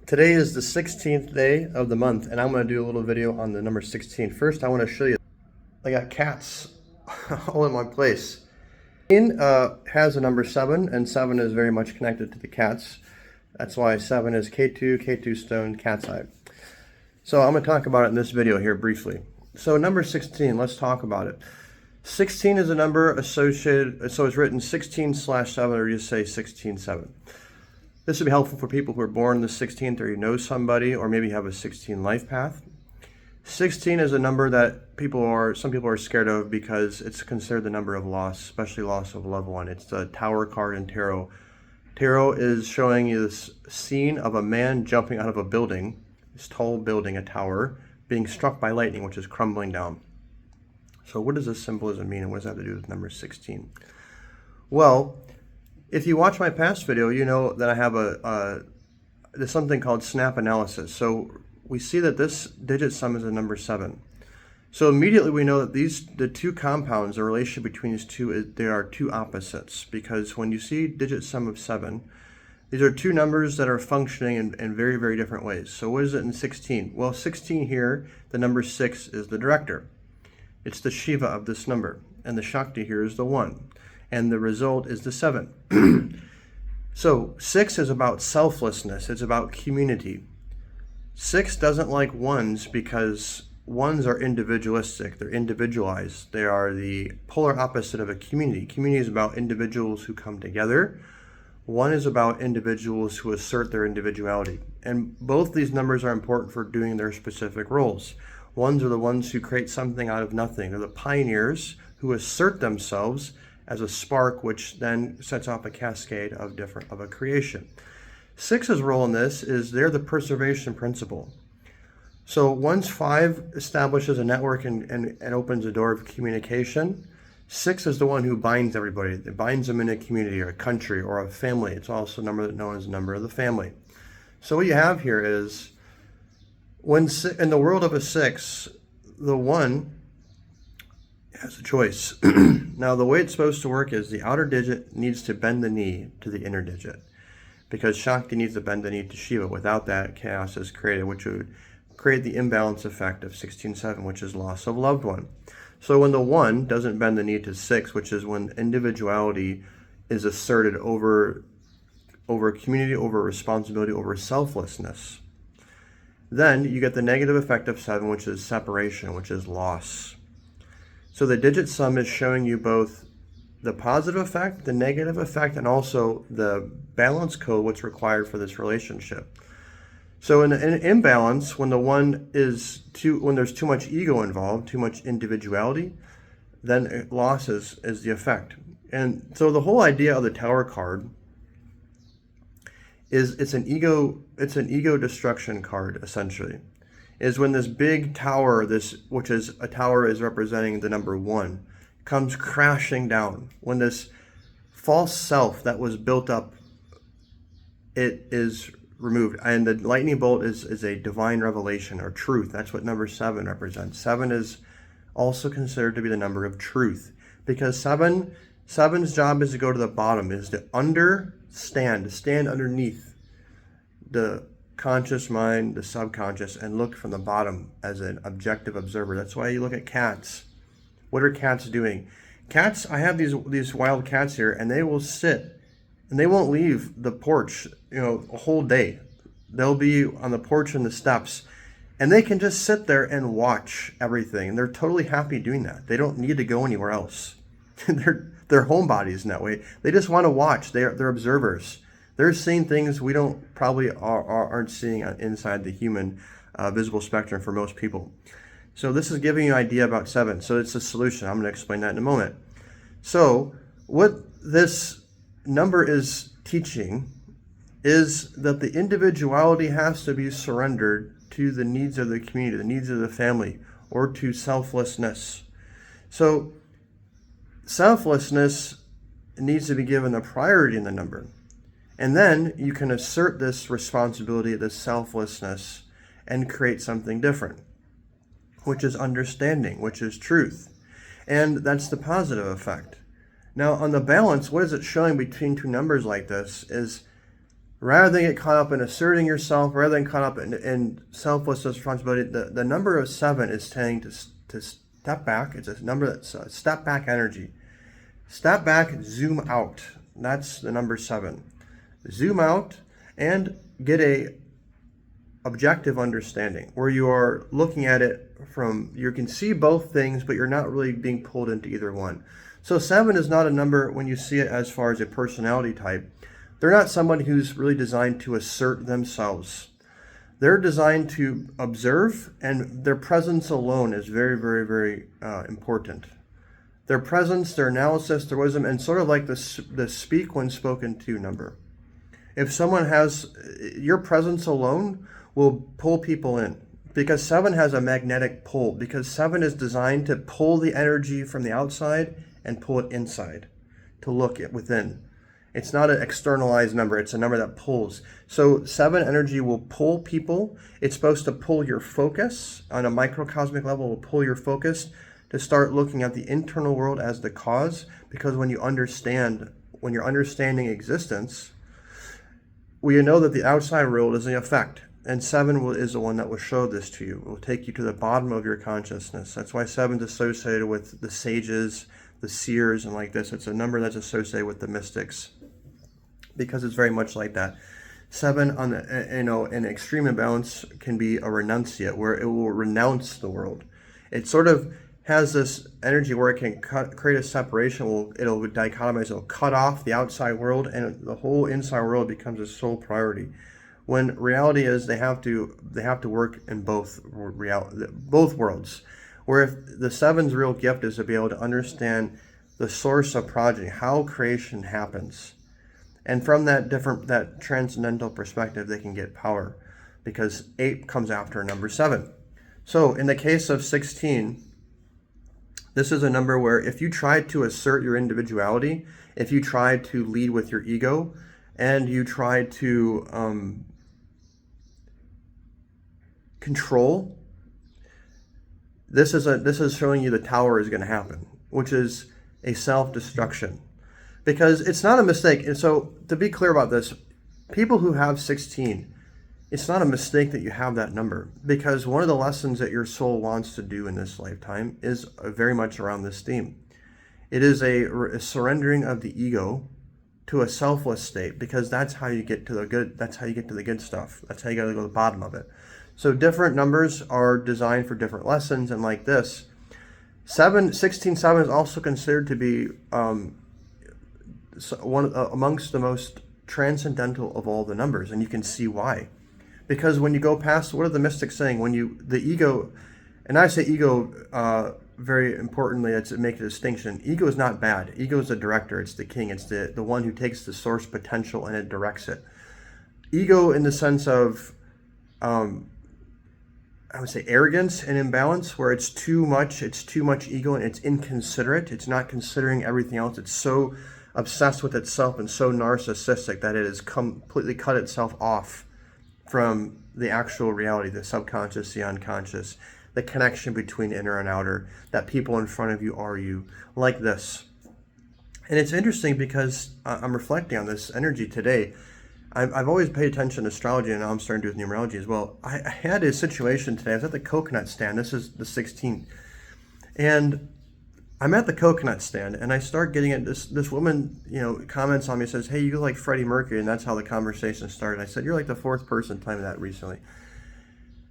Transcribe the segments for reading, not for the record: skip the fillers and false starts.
Today is the 16th day of the month, and I'm going to do a little video on the number 16. First, I want to show you, I got cats all in one place. Has a number 7, and 7 is very much connected to the cats. That's why 7 is K2 stone, cat's eye. So I'm going to talk about it in this video here briefly. So number 16, let's talk about it. 16 is a number associated, so it's written 16/7, or you say 16/7. This would be helpful for people who are born in the 16th, or you know somebody, or maybe have a 16 life path. 16 is a number that some people are scared of because it's considered the number of loss, especially loss of a loved one. It's the Tower card in tarot. Tarot is showing you this scene of a man jumping out of a building, this tall building, a tower, being struck by lightning, which is crumbling down. So what does this symbolism mean, and what does that have to do with number 16? Well, if you watch my past video, you know that I have there's something called snap analysis. So we see that this digit sum is a number 7. So immediately we know that the two compounds, the relationship between these two, they are two opposites. Because when you see digit sum of 7, these are two numbers that are functioning in very, very different ways. So what is it in 16? Well, 16 here, the number 6 is the director. It's the Shiva of this number. And the Shakti here is the 1. And the result is the 7. So 6 is about selflessness. It's about community. 6 doesn't like 1s because 1s are individualistic. They're individualized. They are the polar opposite of a community. Community is about individuals who come together. 1 is about individuals who assert their individuality. And both these numbers are important for doing their specific roles. 1s are the ones who create something out of nothing. They're the pioneers who assert themselves as a spark, which then sets off a cascade of a creation. 6's role in this is they're the preservation principle. So once 5 establishes a network and opens a door of communication, 6 is the one who binds everybody. It binds them in a community or a country or a family. It's also a number known as a number of the family. So what you have here is, in the world of a 6, the 1 has a choice. Now, the way it's supposed to work is the outer digit needs to bend the knee to the inner digit, because Shakti needs to bend the knee to Shiva. Without that, chaos is created, which would create the imbalance effect of 16/7, which is loss of loved one. So when the 1 doesn't bend the knee to 6, which is when individuality is asserted over community, over responsibility, over selflessness, then you get the negative effect of 7, which is separation, which is loss. So the digit sum is showing you both the positive effect, the negative effect, and also the balance code, what's required for this relationship. So in an imbalance, when when there's too much ego involved, too much individuality, then loss is the effect. And so the whole idea of the Tower card is it's an ego destruction card, essentially. Is when this big tower, which is a tower is representing the number 1, comes crashing down. When this false self that was built up, it is removed. And the lightning bolt is a divine revelation or truth. That's what number 7 represents. 7 is also considered to be the number of truth, because 7's job is to go to the bottom, is to stand underneath the conscious mind, the subconscious, and look from the bottom as an objective observer. That's why you look at cats. What are cats doing? Cats, I have these wild cats here, and they will sit and they won't leave the porch, a whole day. They'll be on the porch and the steps, and they can just sit there and watch everything. And they're totally happy doing that. They don't need to go anywhere else. They're homebodies in that way. They just want to watch. They're observers. They're seeing things we aren't seeing inside the human visible spectrum for most people. So this is giving you an idea about 7. So it's a solution. I'm going to explain that in a moment. So what this number is teaching is that the individuality has to be surrendered to the needs of the community, the needs of the family, or to selflessness. So selflessness needs to be given a priority in the number. And then you can assert this responsibility, this selflessness, and create something different, which is understanding, which is truth. And that's the positive effect. Now, on the balance, what is it showing between two numbers like this is Rather than get caught up in asserting yourself, rather than caught up in selflessness, responsibility, the number of 7 is saying to step back. It's a number that's a step back energy. Step back, zoom out. That's the number 7. Zoom out and get a objective understanding where you are looking at it from, you can see both things, but you're not really being pulled into either one. So 7 is not a number when you see it as far as a personality type. They're not someone who's really designed to assert themselves. They're designed to observe, and their presence alone is very, very, very important. Their presence, their analysis, their wisdom, and sort of like the speak when spoken to number. If someone has, your presence alone will pull people in, because 7 has a magnetic pull, because 7 is designed to pull the energy from the outside and pull it inside, to look at within. It's not an externalized number. It's a number that pulls. So 7 energy will pull people. It's supposed to pull your focus on a microcosmic level, will pull your focus to start looking at the internal world as the cause. Because when you're understanding existence, we know that the outside world is the effect. And 7 is the one that will show this to you. It will take you to the bottom of your consciousness. That's why 7 is associated with the sages, the seers, and like this. It's a number that's associated with the mystics, because it's very much like that. 7 on the, in extreme imbalance can be a renunciate, where it will renounce the world. It sort of has this energy where it can create a separation. It'll dichotomize. It'll cut off the outside world, and the whole inside world becomes a sole priority. When reality is they have to work in both worlds. Where if the 7's real gift is to be able to understand the source of progeny, how creation happens. And from that transcendental perspective, they can get power, because 8 comes after number 7. So in the case of 16, this is a number where if you try to assert your individuality, if you try to lead with your ego, and you try to control, this is showing you the tower is going to happen, which is a self-destruction. Because it's not a mistake. And so to be clear about this, people who have 16, it's not a mistake that you have that number, because one of the lessons that your soul wants to do in this lifetime is very much around this theme. It is a surrendering of the ego to a selfless state, because that's how you get to the good. That's how you get to the good stuff. That's how you got to go to the bottom of it. So different numbers are designed for different lessons, and like this, 16, 7 is also considered to be amongst the most transcendental of all the numbers, and you can see why. Because when you go past, what are the mystics saying? The ego, and I say ego very importantly, it's to make a distinction. Ego is not bad. Ego is the director. It's the king. It's the one who takes the source potential and it directs it. Ego in the sense of, I would say, arrogance and imbalance, where it's too much ego and it's inconsiderate. It's not considering everything else. It's so obsessed with itself and so narcissistic that it has completely cut itself off from the actual reality, the subconscious, the unconscious, the connection between inner and outer, that people in front of you are you, like this. And it's interesting because I'm reflecting on this energy today. I've always paid attention to astrology, and now I'm starting to do with numerology as well. I had a situation today. I was at the coconut stand. This is the 16th. And I'm at the coconut stand, and I start getting it. This woman, comments on me, says, "Hey, you look like Freddie Mercury," and that's how the conversation started. I said, "You're like the 4th person telling me that recently."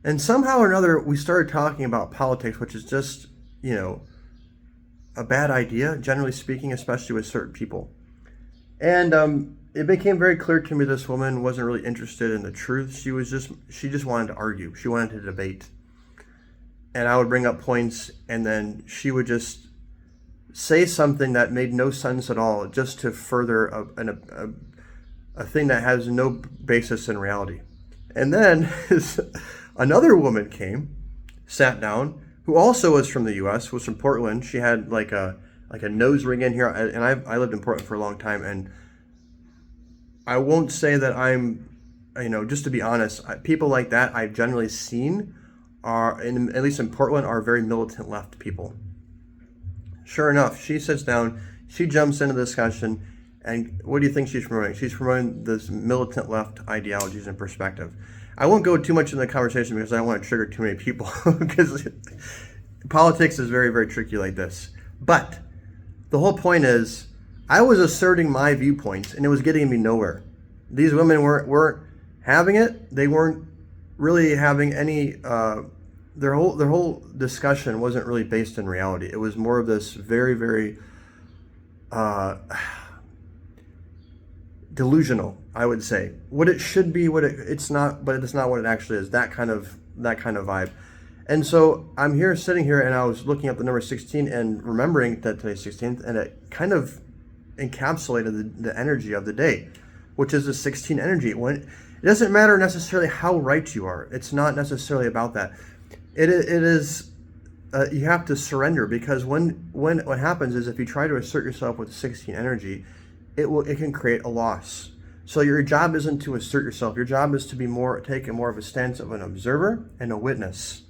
And somehow or another, we started talking about politics, which is just, a bad idea, generally speaking, especially with certain people. And it became very clear to me this woman wasn't really interested in the truth. She just wanted to argue. She wanted to debate. And I would bring up points, and then she would just say something that made no sense at all, just to further a thing that has no basis in reality. And then another woman came, sat down, who also was from the U.S., was from Portland. She had like a nose ring in here, and I lived in Portland for a long time, and I won't say that I'm, just to be honest, people like that I've generally seen are, at least in Portland, are very militant left people. Sure enough, she sits down, she jumps into the discussion, And what do you think she's promoting? She's promoting this militant left ideologies and perspective. I won't go too much in the conversation because I don't want to trigger too many people because politics is very, very tricky like this. But the whole point is I was asserting my viewpoints and it was getting me nowhere. These women weren't having it. They weren't really having any, their whole discussion wasn't really based in reality. It was more of this very, very delusional, I would say. What it should be, it's not, but it's not what it actually is. That kind of vibe. And so I'm here sitting here and I was looking at the number 16 and remembering that today's 16th, and it kind of encapsulated the energy of the day, which is the 16 energy. When it doesn't matter necessarily how right you are. It's not necessarily about that. It is you have to surrender, because when what happens is if you try to assert yourself with 16 energy, it can create a loss. So your job isn't to assert yourself. Your job is to be take more of a stance of an observer and a witness.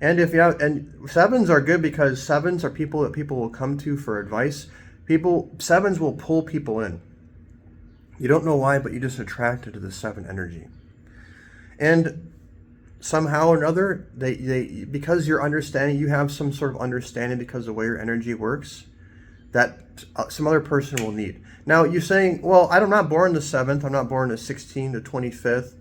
And if you have, and sevens are good because sevens are people that people will come to for advice. Sevens will pull people in. You don't know why, but you just attracted to the 7 energy. And somehow or another, they because you're understanding, you have some sort of understanding because of the way your energy works, that some other person will need. Now you're saying, well, I'm not born the 7th, I'm not born the 16th, the 25th.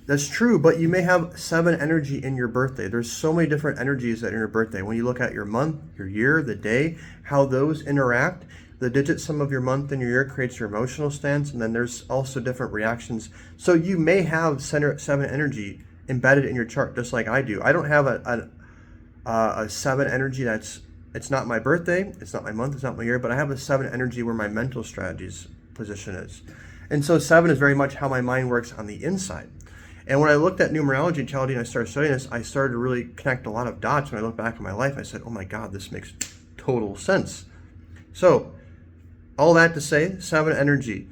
That's true, but you may have 7 energy in your birthday. There's so many different energies that are in your birthday. When you look at your month, your year, the day, how those interact, the digit sum of your month and your year creates your emotional stance, and then there's also different reactions. So you may have 7 energy embedded in your chart, just like I do. I don't have a 7 energy it's not my birthday, it's not my month, it's not my year, but I have a 7 energy where my mental strategies position is. And so 7 is very much how my mind works on the inside. And when I looked at numerology and Chaldean, I started studying this, I started to really connect a lot of dots. When I look back at my life, I said, oh my God, this makes total sense. So all that to say, 7 energy.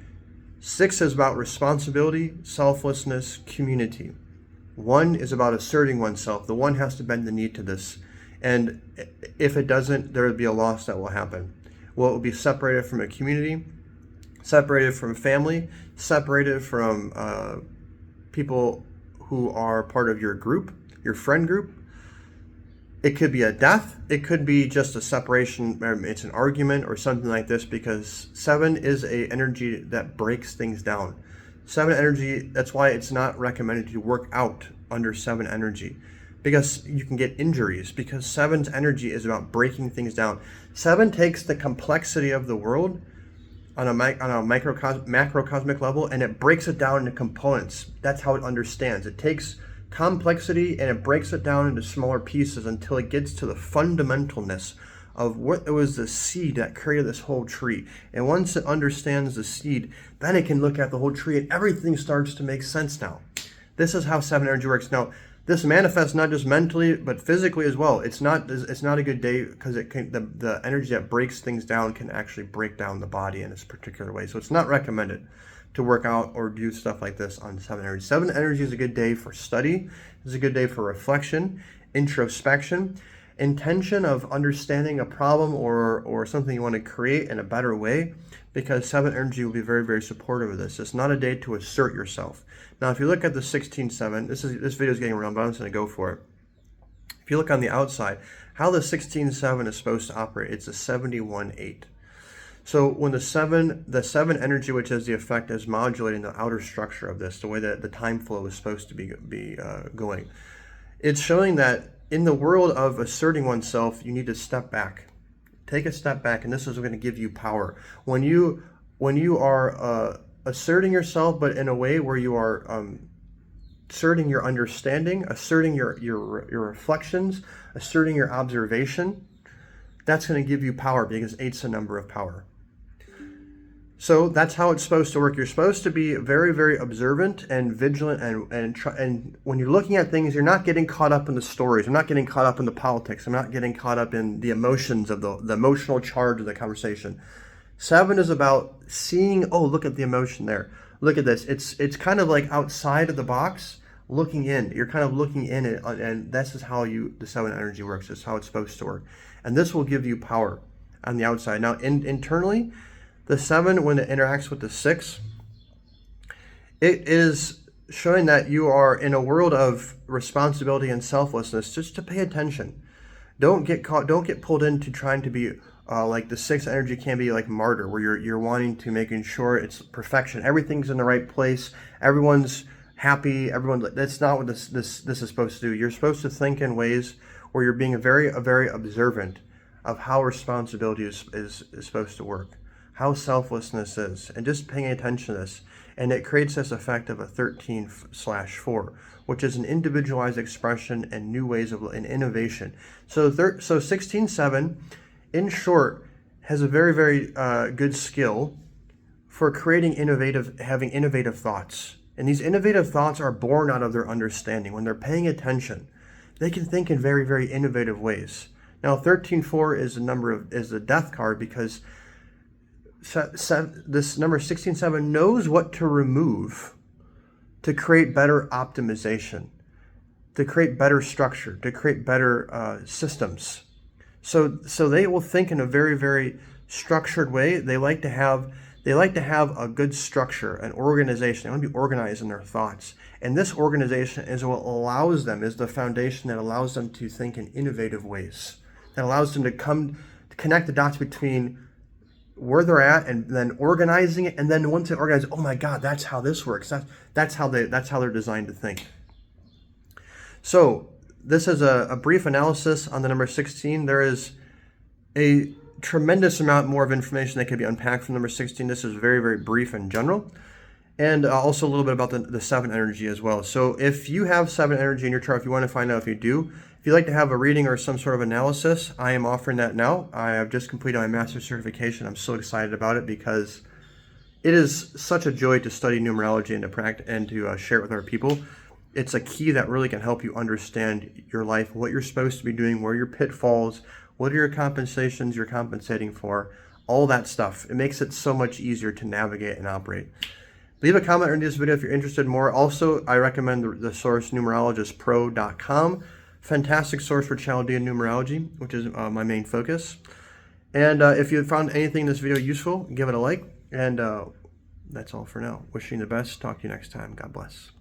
6 is about responsibility, selflessness, community. 1 is about asserting oneself. The 1 has to bend the knee to this. And if it doesn't, there will be a loss that will happen. Well, it will be separated from a community, separated from family, separated from people who are part of your group, your friend group. It could be a death. It could be just a separation. It's an argument or something like this, because 7 is a energy that breaks things down. 7 energy, that's why it's not recommended to work out under 7 energy, because you can get injuries, because 7's energy is about breaking things down. 7 takes the complexity of the world on a macrocosmic level, and it breaks it down into components. That's how it understands. It takes complexity and it breaks it down into smaller pieces until it gets to the fundamentalness of what it was, the seed that created this whole tree. And once it understands the seed, then it can look at the whole tree and everything starts to make sense now. This is how 7 energy works. Now, this manifests not just mentally, but physically as well. It's not a good day because the energy that breaks things down can actually break down the body in this particular way. So it's not recommended to work out or do stuff like this on 7 energy. 7 energy is a good day for study. It's a good day for reflection, introspection, intention of understanding a problem or something you want to create in a better way, because 7 energy will be very, very supportive of this. It's not a day to assert yourself. Now, if you look at the 16-7, this video is getting around, but I'm just going to go for it. If you look on the outside, how the 16-7 is supposed to operate, it's a 71-8. So when the 7 energy, which has the effect as modulating the outer structure of this, the way that the time flow is supposed to be going, it's showing that in the world of asserting oneself, you need to step back. Take a step back, and this is going to give you power. When you are asserting yourself, but in a way where you are asserting your understanding, asserting your reflections, asserting your observation, that's going to give you power, because 8's a number of power. So that's how it's supposed to work. You're supposed to be very, very observant and vigilant, and when you're looking at things, you're not getting caught up in the stories. I'm not getting caught up in the politics. I'm not getting caught up in the emotions of the emotional charge of the conversation. 7 is about seeing, oh, look at the emotion there. Look at this. It's kind of like outside of the box, looking in. You're kind of looking in, and this is how the 7 energy works. It's how it's supposed to work. And this will give you power on the outside. Now, internally, The 7, when it interacts with the 6, it is showing that you are in a world of responsibility and selflessness, just to pay attention. Don't get caught, don't get pulled into trying to be like the 6 energy can be like martyr, where you're wanting to making sure it's perfection. Everything's in the right place. Everyone's happy. That's not what this is supposed to do. You're supposed to think in ways where you're being very observant of how responsibility is supposed to work, how selflessness is, and just paying attention to this. And it creates this effect of a 13/4, which is an individualized expression and new ways of an innovation. So 16/7, in short, has a very good skill for creating having innovative thoughts. And these innovative thoughts are born out of their understanding. When they're paying attention, they can think in very innovative ways. Now, 13/4 is the death card, because this number 16/7 knows what to remove to create better optimization, to create better structure, to create better systems. So they will think in a very structured way. They like to have a good structure, an organization. They want to be organized in their thoughts. And this organization is what allows them, is the foundation that allows them to think in innovative ways, that allows them to connect the dots between where they're at and then organizing it. And then once they organize, oh my God, that's how this works. That's how they're designed to think. So this is a brief analysis on the number 16. There is a tremendous amount more of information that can be unpacked from number 16. This is very brief in general. And also a little bit about the 7 energy as well. So if you have 7 energy in your chart, if you want to find out if you do, if you'd like to have a reading or some sort of analysis, I am offering that now. I have just completed my master's certification. I'm so excited about it because it is such a joy to study numerology and to practice and to share it with our people. It's a key that really can help you understand your life, what you're supposed to be doing, where your pitfalls, what are your compensations you're compensating for, all that stuff. It makes it so much easier to navigate and operate. Leave a comment under this video if you're interested in more. Also, I recommend the source numerologistpro.com. Fantastic source for Chaldean numerology, which is my main focus. And if you found anything in this video useful, give it a like. And that's all for now. Wishing you the best. Talk to you next time. God bless.